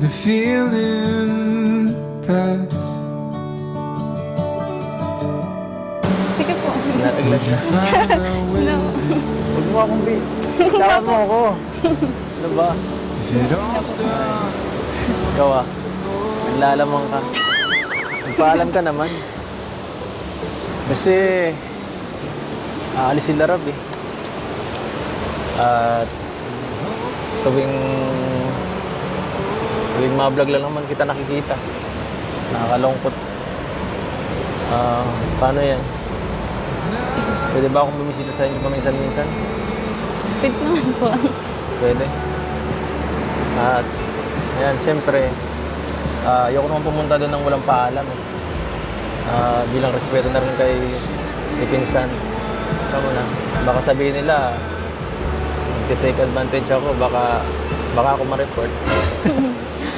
The feeling pass. Sige po. Nataglag na. No. Huwag mo akong tawa mo ako. Ano ba? If it all starts, Ikaw ah. Naglalamang ka. Magpaalam ka naman. Kasi aalis sila Rab eh. At tuwing ma-vlog lang naman kita nakikita. Nakakalungkot. Paano yan? Pwede ba akong bumisita sa inyo paminsan-minsan? Pwede naman po. Pwede. At ayan, siyempre, ayoko naman pumunta doon ng walang paalam eh. Bilang respeto na rin kay pinsan. Alam mo na, baka sabihin nila, take advantage ako, baka ako ma-report.